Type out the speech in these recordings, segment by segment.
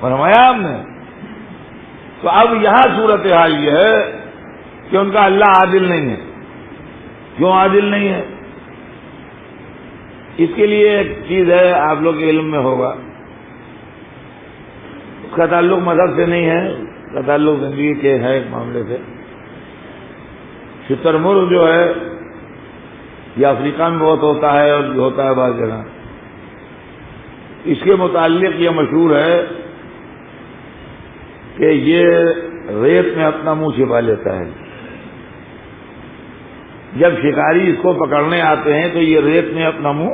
فرمایا ہم نے. تو اب یہاں صورتحال یہ ہے کہ ان کا اللہ عادل نہیں ہے. کیوں عادل نہیں ہے؟ اس کے لیے ایک چیز ہے، آپ لوگ کے علم میں ہوگا، اس کا تعلق مذہب سے نہیں ہے، اس کا تعلق زندگی کے ہے ایک معاملے سے. شتر مرغ جو ہے یہ افریقہ میں بہت ہوتا ہے اور ہوتا ہے بعض جگہ. اس کے متعلق یہ مشہور ہے کہ یہ ریت میں اپنا منہ چھپا لیتا ہے. جب شکاری اس کو پکڑنے آتے ہیں تو یہ ریت میں اپنا منہ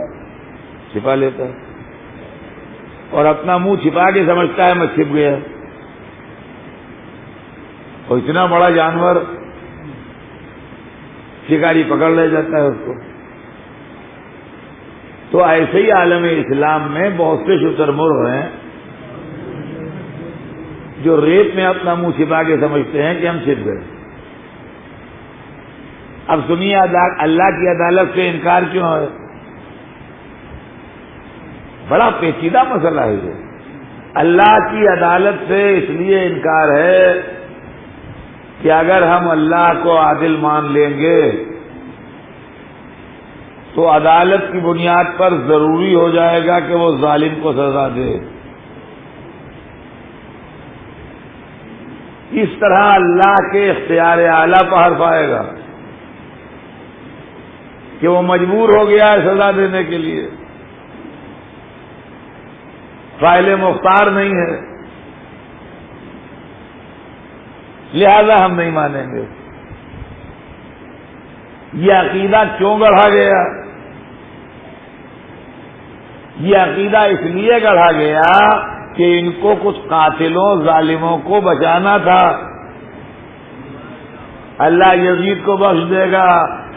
چھپا لیتا ہے اور اپنا منہ چھپا کے سمجھتا ہے میں چھپ گیا. اور اتنا بڑا جانور شکاری پکڑ لے جاتا ہے اس کو. تو ایسے ہی عالم اسلام میں بہت سے شتر مرغ ہیں جو ریت میں اپنا منہ چھپا کے سمجھتے ہیں کہ ہم چھپ گئے. اب سنیے اللہ کی عدالت سے انکار کیوں ہے؟ بڑا پیچیدہ مسئلہ ہے یہ. اللہ کی عدالت سے اس لیے انکار ہے کہ اگر ہم اللہ کو عادل مان لیں گے تو عدالت کی بنیاد پر ضروری ہو جائے گا کہ وہ ظالم کو سزا دے. اس طرح اللہ کے اختیار اعلیٰ پر حرف آئے گا کہ وہ مجبور ہو گیا ہے سزا دینے کے لیے، فاعل مختار نہیں ہے، لہذا ہم نہیں مانیں گے. یہ عقیدہ کیوں گڑھا گیا؟ یہ عقیدہ اس لیے گڑھا گیا کہ ان کو کچھ قاتلوں ظالموں کو بچانا تھا. اللہ یزید کو بخش دے گا،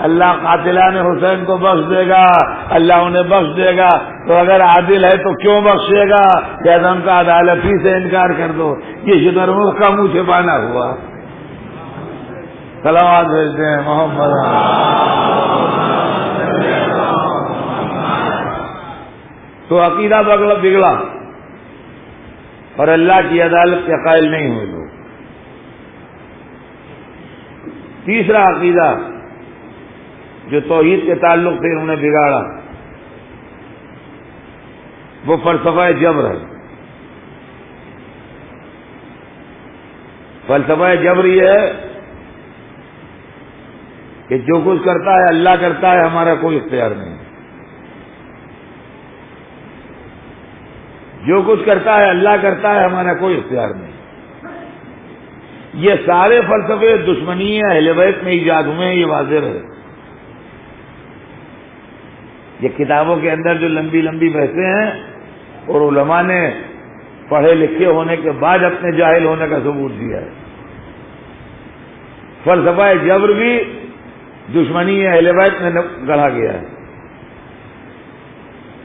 اللہ قاتلان حسین کو بخش دے گا، اللہ انہیں بخش دے گا. تو اگر عادل ہے تو کیوں بخشے گا؟ کہ ان کا عدالت ہی سے انکار کر دو. یہ شتر مرغ کا منہ چھپانا ہوا. سلامات بھیجتے ہیں محمد. تو عقیدہ بگڑا اور اللہ کی عدالت کے قائل نہیں ہوئے لوگ. تیسرا عقیدہ جو توحید کے تعلق سے انہوں نے بگاڑا وہ فلسفہ جبر ہے. فلسفہ جبر یہ ہے کہ جو کچھ کرتا ہے اللہ کرتا ہے، ہمارا کوئی اختیار نہیں. جو کچھ کرتا ہے اللہ کرتا ہے، ہمارا کوئی اختیار نہیں. یہ سارے فلسفے دشمنی اہل بیت میں ایجاد ہوئے ہیں، یہ واضح ہے. یہ کتابوں کے اندر جو لمبی لمبی بحثیں ہیں اور علماء نے پڑھے لکھے ہونے کے بعد اپنے جاہل ہونے کا ثبوت دیا ہے. فلسفہ جبر بھی دشمنی اہل بیت میں گڑھا گیا ہے.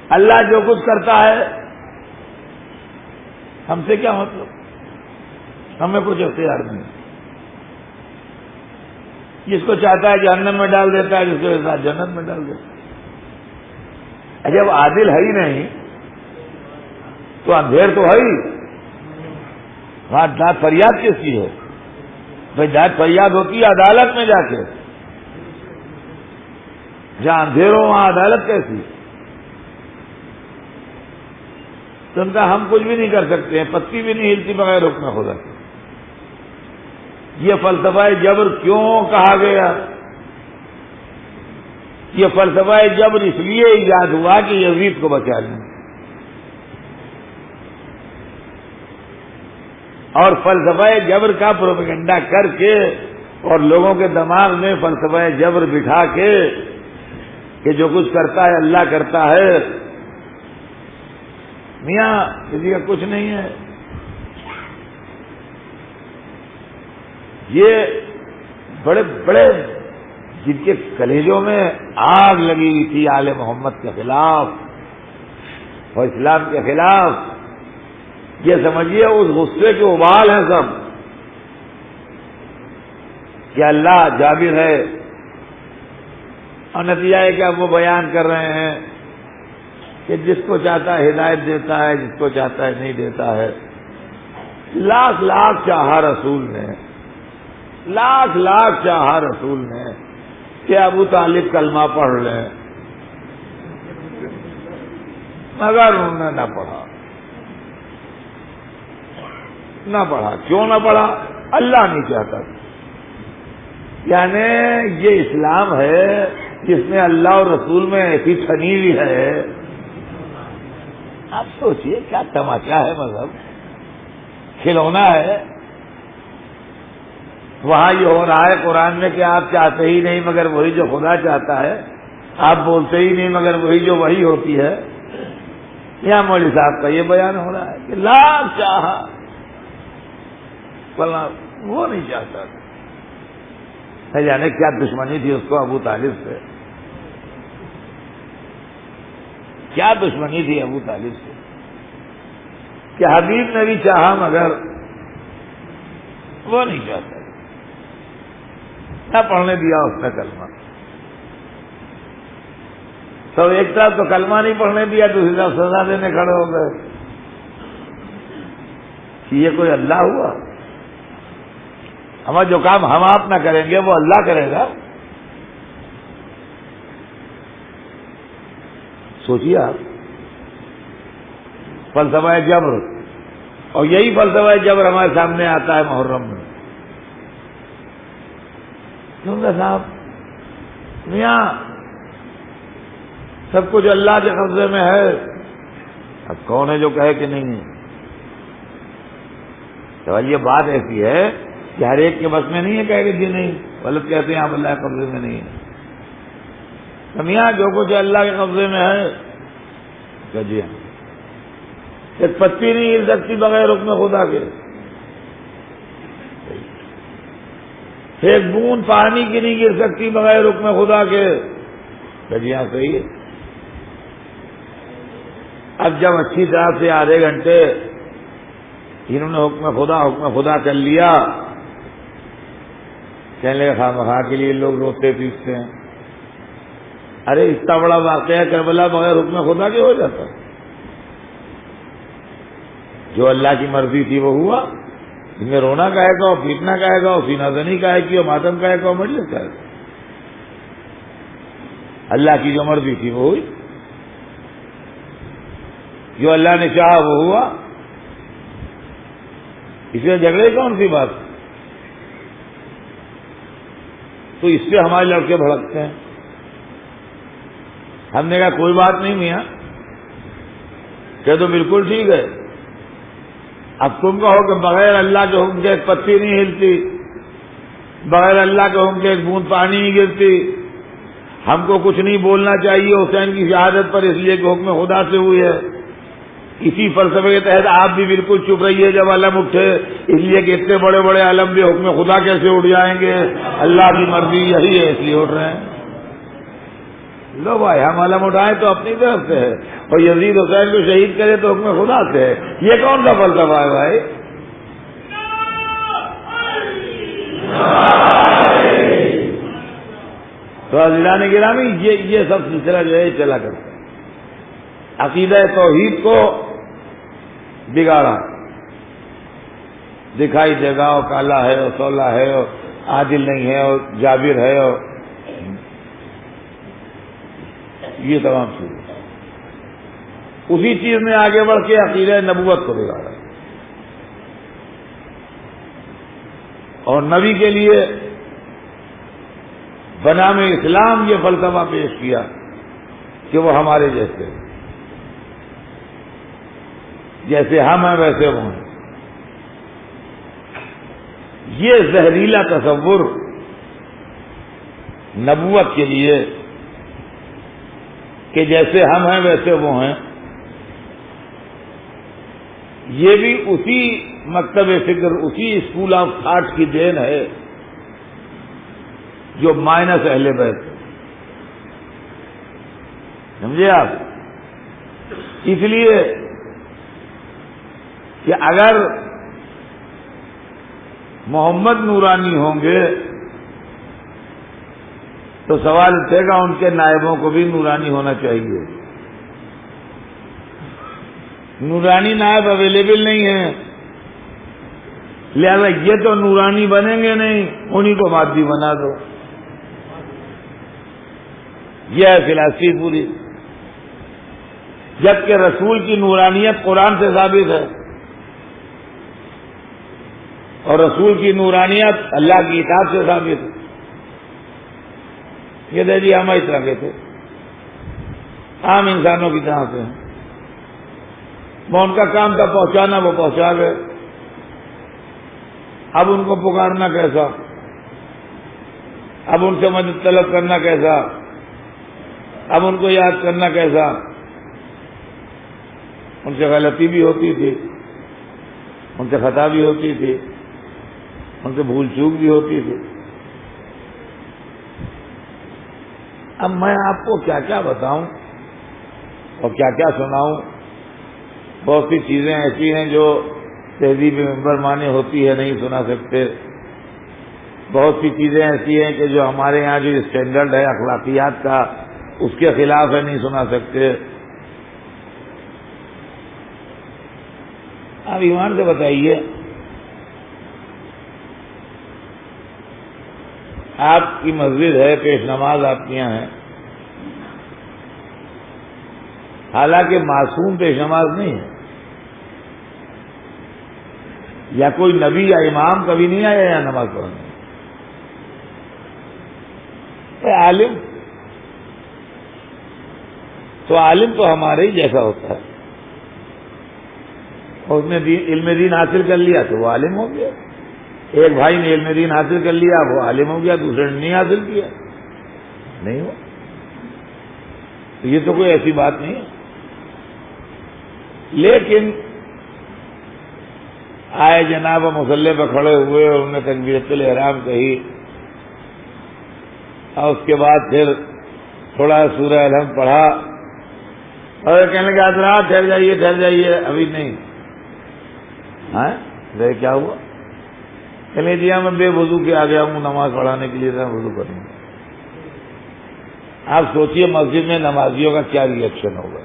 اللہ جو کچھ کرتا ہے ہم سے کیا مطلب، ہمیں کچھ اختیار نہیں. جس کو چاہتا ہے جہنم میں ڈال دیتا ہے، جس کو چاہتا ہے جنت میں ڈال دیتا ہے. جب عادل ہے ہی نہیں تو اندھیر تو ہے ہی. وہاں داد فریاد کس کی ہے؟ بھائی داد فریاد ہوتی ہے عدالت میں جا کے. جہاں اندھیر ہو وہاں عدالت کیسی؟ تو ان کا ہم کچھ بھی نہیں کر سکتے ہیں، پتی بھی نہیں ہلتی بغیر حکم خدا کے. یہ فلسفہ جبر کیوں کہا گیا؟ یہ فلسفہ جبر اس لیے ایجاد ہوا کہ یزید کو بچا لیں. اور فلسفہ جبر کا پروپیگنڈا کر کے اور لوگوں کے دماغ میں فلسفہ جبر بٹھا کے کہ جو کچھ کرتا ہے اللہ کرتا ہے، میاں کسی کا کچھ نہیں ہے. یہ بڑے بڑے جن کے کلیجوں میں آگ لگی ہوئی تھی آل محمد کے خلاف اور اسلام کے خلاف، یہ سمجھیے اس غصے کے ابال ہیں سب کہ اللہ جابر ہے. اور نتیجہ ہے کہ اب وہ بیان کر رہے ہیں کہ جس کو چاہتا ہے ہدایت دیتا ہے، جس کو چاہتا ہے نہیں دیتا ہے. لاکھ لاکھ چاہا رسول نے، لاکھ لاکھ چاہا رسول نے کہ ابو طالب کلمہ پڑھ لیں، مگر انہوں نے نہ پڑھا، نہ پڑھا۔ کیوں نہ پڑھا؟ اللہ نہیں چاہتا۔ یعنی یہ اسلام ہے جس میں اللہ اور رسول میں ایسی ٹھنی ہوئی ہے۔ آپ سوچئے کیا تماشا ہے، مذہب کھلونا ہے۔ وہاں یہ ہو رہا ہے قرآن میں کہ آپ چاہتے ہی نہیں مگر وہی جو خدا چاہتا ہے، آپ بولتے ہی نہیں مگر وہی جو وہی ہوتی ہے۔ یہاں مولوی صاحب کا یہ بیان ہو رہا ہے کہ لاکھ چاہا وہ نہیں چاہتا تھا۔ جانے کیا دشمنی تھی اس کو ابو طالب سے، کیا دشمنی تھی ابو طالب سے کہ حبیب نے بھی چاہا مگر وہ نہیں چاہتا، نہ پڑھنے دیا اس نے کلمہ۔ تو ایک طرف تو کلمہ نہیں پڑھنے دیا، دوسری طرف سزا دینے کھڑے ہو گئے کہ یہ کوئی اللہ ہوا؟ ہمارا جو کام ہم آپ نہ کریں گے وہ اللہ کرے گا۔ سوچیے آپ، فلسفہ جبر، اور یہی فلسفہ جبر ہمارے سامنے آتا ہے محرم میں۔ کیونکہ صاحب میاں سب کچھ اللہ کے قبضے میں ہے، اب کون ہے جو کہے کہ نہیں ہے؟ تو یہ بات ایسی ہے کہ ہر ایک کے بس میں نہیں ہے کہے کہ جی نہیں، غلط کہتے ہیں آپ اللہ کے قبضے میں نہیں ہے۔ تو میاں جو کچھ اللہ کے قبضے میں ہے کہ جی ہاں، ایک پتی نہیں گر سکتی بغیر حکم خدا کے، ایک بوند پانی کی نہیں گر سکتی بغیر حکم خدا کے، کہ جی ہاں صحیح ہے۔ اب جب اچھی طرح سے آدھے گھنٹے انہوں نے حکم خدا کر لیا، کہنے لگے خواہ کے لیے لوگ روتے پیٹتے ہیں۔ ارے اتنا بڑا واقعہ کربلا بغیر حکم خدا کے ہو جاتا؟ جو اللہ کی مرضی تھی وہ ہوا، ان میں رونا کہے گا، پیٹنا کہے گا، سینہ زنی کہے گی، ماتم کہے گا، مجلس کہے گا۔ اللہ کی جو مرضی تھی وہ ہوئی، جو اللہ نے چاہا وہ ہوا۔ اس میں جھگڑے کون سی بات؟ تو اس سے ہمارے لڑکے بھڑکتے ہیں۔ ہم نے کہا کوئی بات نہیں میاں، کہ تو بالکل ٹھیک ہے، اب تم کہو کہ بغیر اللہ کے حکم کے ایک پتی نہیں ہلتی، بغیر اللہ کے حکم کے ایک بوند پانی نہیں گرتی، ہم کو کچھ نہیں بولنا چاہیے حسین کی شہادت پر اس لیے کہ حکم خدا سے ہوئی ہے۔ اسی فلسفے کے تحت آپ بھی بالکل چپ رہیے جب علم اٹھے، اس لیے کہ اتنے بڑے بڑے علم بھی حکم خدا کیسے اٹھ جائیں گے؟ اللہ کی مرضی یہی ہے اس لیے اٹھ رہے ہیں۔ لو بھائی ہم علم اٹھائیں تو اپنی طرف سے ہے، اور یزید حسین کو شہید کرے تو حکم خدا سے ہے۔ یہ کون سا فلسفہ ہے بھائی؟ تو عزیزان گرامی یہ سب سلسلہ جو ہے چلا کرتا ہے، عقیدہ توحید کو بگاڑا، دکھائی دے گا اور کالا ہے اور سولا ہے اور عادل نہیں ہے اور جابر ہے، اور یہ تمام چیزیں اسی چیز میں آگے بڑھ کے عقیدہ نبوت کو بگاڑا، اور نبی کے لیے بنام اسلام یہ فلسفہ پیش کیا کہ وہ ہمارے جیسے، جیسے ہم ہیں ویسے وہ ہیں۔ یہ زہریلا تصور نبوت کے لیے کہ جیسے ہم ہیں ویسے وہ ہیں، یہ بھی اسی مکتب فکر، اسی اسکول آف تھاٹ کی دین ہے جو مائنس اہل بیت، سمجھے آپ؟ اس لیے کہ اگر محمد نورانی ہوں گے تو سوال اٹھے گا ان کے نائبوں کو بھی نورانی ہونا چاہیے۔ نورانی نائب اویلیبل نہیں ہیں لہذا یہ تو نورانی بنیں گے نہیں، انہیں کو مادی بنا دو. یہ ہے فلاسفی پوری. جبکہ رسول کی نورانیت قرآن سے ثابت ہے، اور رسول کی نورانیت اللہ کی کتاب سے ثابت ہے. یہ دے جی ہم اس طرح کے تھے، عام انسانوں کی طرح سے ہیں. وہ ان کا کام تھا پہنچانا، وہ پہنچا گئے. اب ان کو پکارنا کیسا، اب ان سے مدد طلب کرنا کیسا، اب ان کو یاد کرنا کیسا. ان سے غلطی بھی ہوتی تھی، ان سے خطا بھی ہوتی تھی، ان سے بھول چوک بھی ہوتی تھی. اب میں آپ کو کیا کیا بتاؤں اور کیا کیا سناؤں. بہت سی چیزیں ایسی ہیں جو تہذیب ممبر مانے ہوتی ہے، نہیں سنا سکتے. بہت سی چیزیں ایسی ہیں کہ جو ہمارے یہاں جو اسٹینڈرڈ ہے اخلاقیات کا، اس کے خلاف ہے، نہیں سنا سکتے. آپ ایمان سے بتائیے، آپ کی مسجد ہے، پیش نماز آپ کے یہاں ہے، حالانکہ معصوم پیش نماز نہیں ہے، یا کوئی نبی یا امام کبھی نہیں آیا یا نماز پڑھنے. عالم تو ہمارے ہی جیسا ہوتا ہے. اس نے علم دین حاصل کر لیا تو وہ عالم ہو گیا. ایک بھائی نے علم دین حاصل کر لیا وہ عالم ہو گیا، دوسرے نے نہیں حاصل کیا، نہیں ہوا. تو یہ تو کوئی ایسی بات نہیں ہے. لیکن آئے جناب مصلی پہ کھڑے ہوئے اور انہوں نے تکبیرۃ الاحرام کہی، اور اس کے بعد پھر تھوڑا سورہ الحمد پڑھا اور کہنے لگے حضرات ٹھہر جائیے ابھی نہیں. ہاں کیا ہوا؟ کہنے جی میں بے وضو کے آ گیا ہوں نماز پڑھانے کے لیے، وضو کروں گا. آپ سوچئے مسجد میں نمازیوں کا کیا ری ایکشن ہوگا.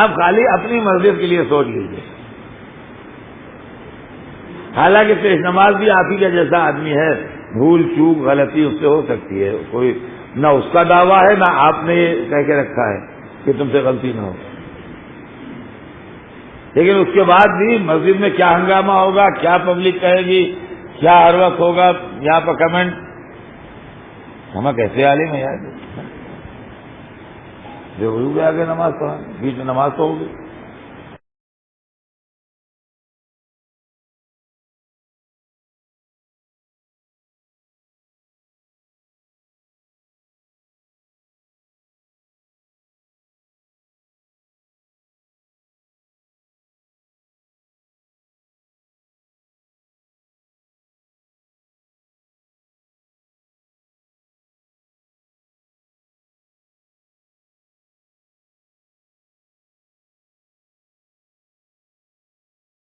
آپ خالی اپنی مسجد کے لیے سوچ لیجیے. حالانکہ پیش نماز بھی آپ ہی کا جیسا آدمی ہے، بھول چوک غلطی اس سے ہو سکتی ہے. کوئی نہ اس کا دعویٰ ہے نہ آپ نے یہ کہہ کے رکھا ہے کہ تم سے غلطی نہ ہو. لیکن اس کے بعد بھی مسجد میں کیا ہنگامہ ہوگا، کیا پبلک کہے گی، کیا ہر وقت ہوگا یہاں پر کمنٹ. ہمیں کیسے عالم ہے یار، جو آگے نماز پڑھا بیچ میں نماز تو ہوگی.